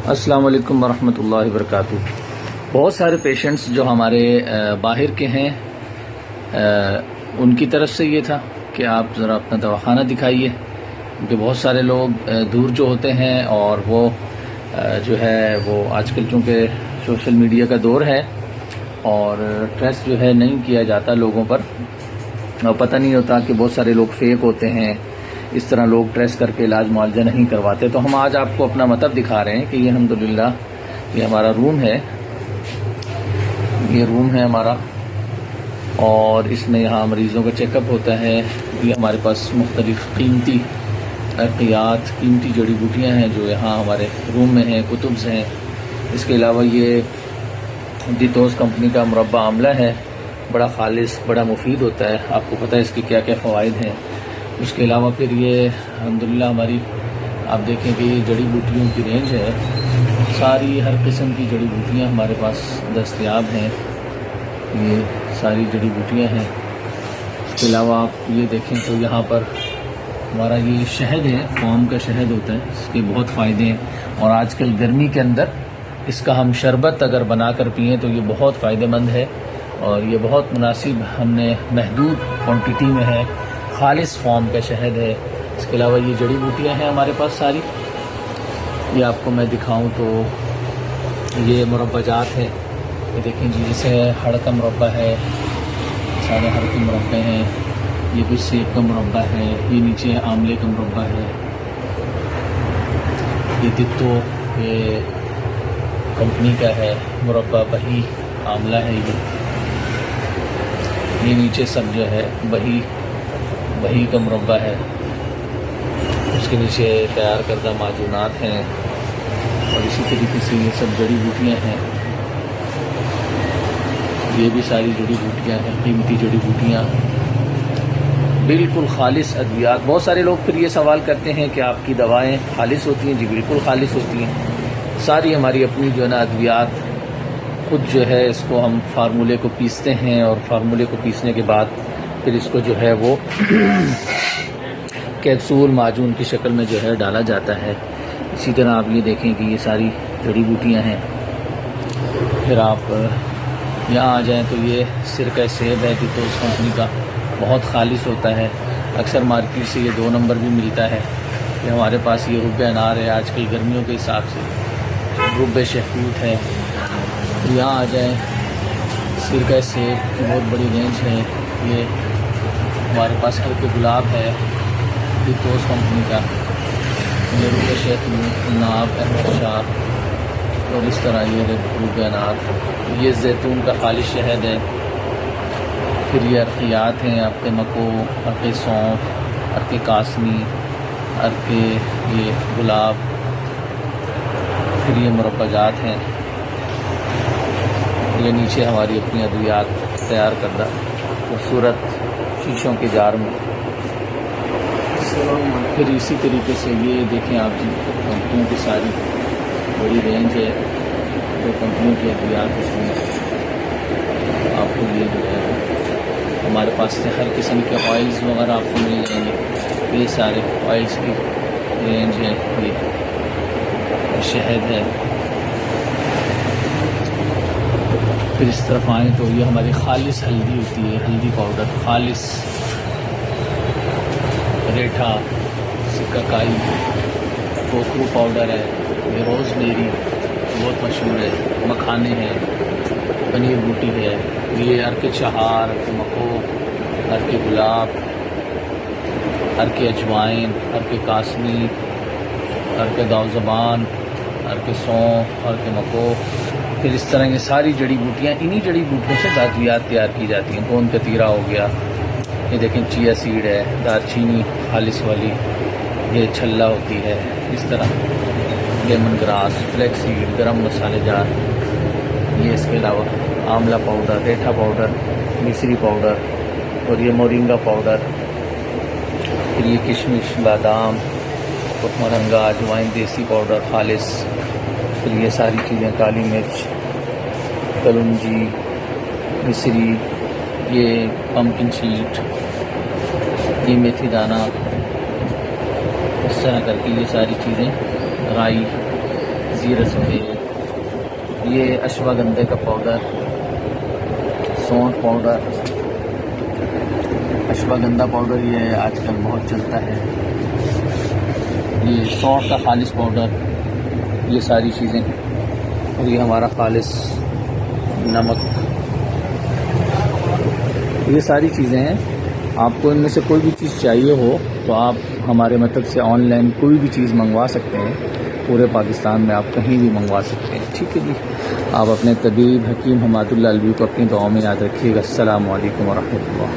अस्सलाम वालेकुम वरहमतुल्लाहि वबरकातुहू। बहुत सारे पेशेंट्स जो हमारे बाहर के हैं उनकी तरफ से ये था कि आप ज़रा अपना दवाखाना दिखाइए, क्योंकि बहुत सारे लोग दूर जो होते हैं और वो जो है वो आजकल चूँकि सोशल मीडिया का दौर है और ट्रस्ट जो है नहीं किया जाता लोगों पर, और पता नहीं होता कि बहुत सारे लोग फेक होते हैं, इस तरह लोग ट्रेस करके इलाज मुआवजा नहीं करवाते। तो हम आज आपको अपना मतलब दिखा रहे हैं कि ये अल्हम्दुलिल्लाह ये हमारा रूम है, ये रूम है हमारा, और इसमें यहाँ मरीज़ों का चेकअप होता है। ये हमारे पास मुख्तलिफ़ कीमती अक़ियात, कीमती जड़ी बूटियाँ हैं जो यहाँ हमारे रूम में हैं, कुतुब्स हैं। इसके अलावा ये डिटोस कंपनी का मुरब्बा आमला है, बड़ा खालिस, बड़ा मुफीद होता है, आपको पता है इसके क्या क्या फ़वाइद हैं। उसके अलावा फिर ये अल्हम्दुलिल्लाह हमारी आप देखें कि ये जड़ी बूटियों की रेंज है, सारी हर किस्म की जड़ी बूटियाँ हमारे पास दस्तयाब हैं, ये सारी जड़ी बूटियाँ हैं। इसके अलावा आप ये देखें तो यहाँ पर हमारा ये शहद है, फॉर्म का शहद होता है, इसके बहुत फ़ायदे हैं, और आजकल गर्मी के अंदर इसका हम शरबत अगर बना कर पिएँ तो ये बहुत फ़ायदेमंद है, और ये बहुत मुनासिब, हमने महदूद क्वांटिटी में है, खालिस फॉर्म का शहद है। इसके अलावा ये जड़ी बूटियाँ हैं हमारे पास सारी, ये आपको मैं दिखाऊं तो ये मुरब्बाजात है, ये देखें जी, जैसे हड़ का मुरब्बा है, सारे हड़ के मुरब्बे हैं, ये कुछ सेब का मुरब्बा है, ये नीचे आमले का मुरब्बा है, ये दित्तो ये कंपनी का है मुरब्बा, बही आमला है, ये नीचे सब जो है बही का मुरब्बा है, उसके नीचे तैयार करदा माजूनात हैं, और इसी तरीके से ये सब जड़ी बूटियाँ हैं, ये भी सारी जड़ी बूटियाँ हैं, कीमती जड़ी बूटियाँ, बिल्कुल खालिस अद्वियात। बहुत सारे लोग फिर ये सवाल करते हैं कि आपकी दवाएं खालिस होती हैं? जी बिल्कुल खालिस होती हैं, सारी हमारी अपनी जो है ना अद्वियात, खुद जो है इसको हम फार्मूले को पीसते हैं, और फार्मूले को पीसने के बाद फिर इसको जो है वो कैप्सूल माजून की शक्ल में जो है डाला जाता है। इसी तरह आप ये देखें कि ये सारी जड़ी बूटियाँ हैं। फिर आप यहाँ आ जाएं तो ये सिरका सेब है डिटोस कंपनी का, बहुत खालिस होता है, अक्सर मार्केट से ये 2 नंबर भी मिलता है। ये हमारे पास ये रुब्बे अनार है, आजकल गर्मियों के हिसाब से रुब्बे शहतूत है। यहाँ आ जाएँ, सिरका सेब की बहुत बड़ी रेंज है, ये हमारे पास हल्के गुलाब है डिटोस कंपनी का, ये रुब्बे शहतूत, नाब, अहमद शाह, और इस तरह ये रुब्बे अनार, ये जैतून का खालिश शहद है। फिर ये अर्कियात हैं, आपके मको, अर्के सौंफ, अर्के कासमी, अर्के ये गुलाब, फिर ये मुरब्बाजात हैं। ये नीचे हमारी अपनी अद्वियात तैयार करदा खूबसूरत शीशों के जार में। फिर इसी तरीके से ये देखें आप जी, कंपनियों की सारी बड़ी रेंज है, तो कंपनियों की अद्वियात उसमें आपको ये जो है हमारे पास से हर किस्म के ऑयल्स वगैरह आपको मिल जाएंगे, ये सारे ऑयल्स की रेंज है, ये शहद है। फिर इस तरफ आएँ तो ये हमारी खालिस हल्दी होती है, हल्दी पाउडर, खालिस रेठा, सिकाकाई, कोकरू पाउडर है, ये रोज़मेरी बहुत मशहूर है, मखाने हैं, पनीर बूटी है, ये अर्के चहार, अर्के मको, अर्के गुलाब, अर्के अजवाइन, अर्के कासमी, अर्के दावज़बान, अर्के सौंफ, अर्के मको। फिर इस तरह की सारी जड़ी बूटियाँ, इन्हीं जड़ी बूटियों से दातियात तैयार की जाती हैं। गोंद कतीरा हो गया, ये देखें चिया सीड है, दारचीनी खालिस वाली, ये छल्ला होती है, इस तरह लेमन ग्रास, फ्लैक्स सीड, गरम मसालेदार, ये इसके अलावा आंवला पाउडर, रेठा पाउडर, मिश्री पाउडर, और ये मोरिंगा पाउडर, फिर ये किशमिश, बादाम, मरंगा, अजवाइन, देसी पाउडर खालिस, फिर ये सारी चीज़ें, काली मिर्च, कलौंजी, मिश्री, ये पम्पकिन सीड, ये मेथी दाना, इस तरह करके ये सारी चीज़ें, राई, जीरा सफ़ेद, ये अश्वगंधे का पाउडर, सौंठ पाउडर, अश्वगंधा पाउडर ये आजकल बहुत चलता है, ये सौंठ का खालिश पाउडर, ये सारी चीज़ें, और ये हमारा खालिश नमक, ये सारी चीज़ें हैं। आपको इनमें से कोई भी चीज़ चाहिए हो तो आप हमारे मतलब से ऑनलाइन कोई भी चीज़ मंगवा सकते हैं। पूरे पाकिस्तान में आप कहीं भी मंगवा सकते हैं। ठीक है जी। आप अपने तबीब हकीम हमादुल्लाह अलवी को अपनी दुआओं में याद रखिएगा। अस्सलामु अलैकुम व रहमतुल्लाह।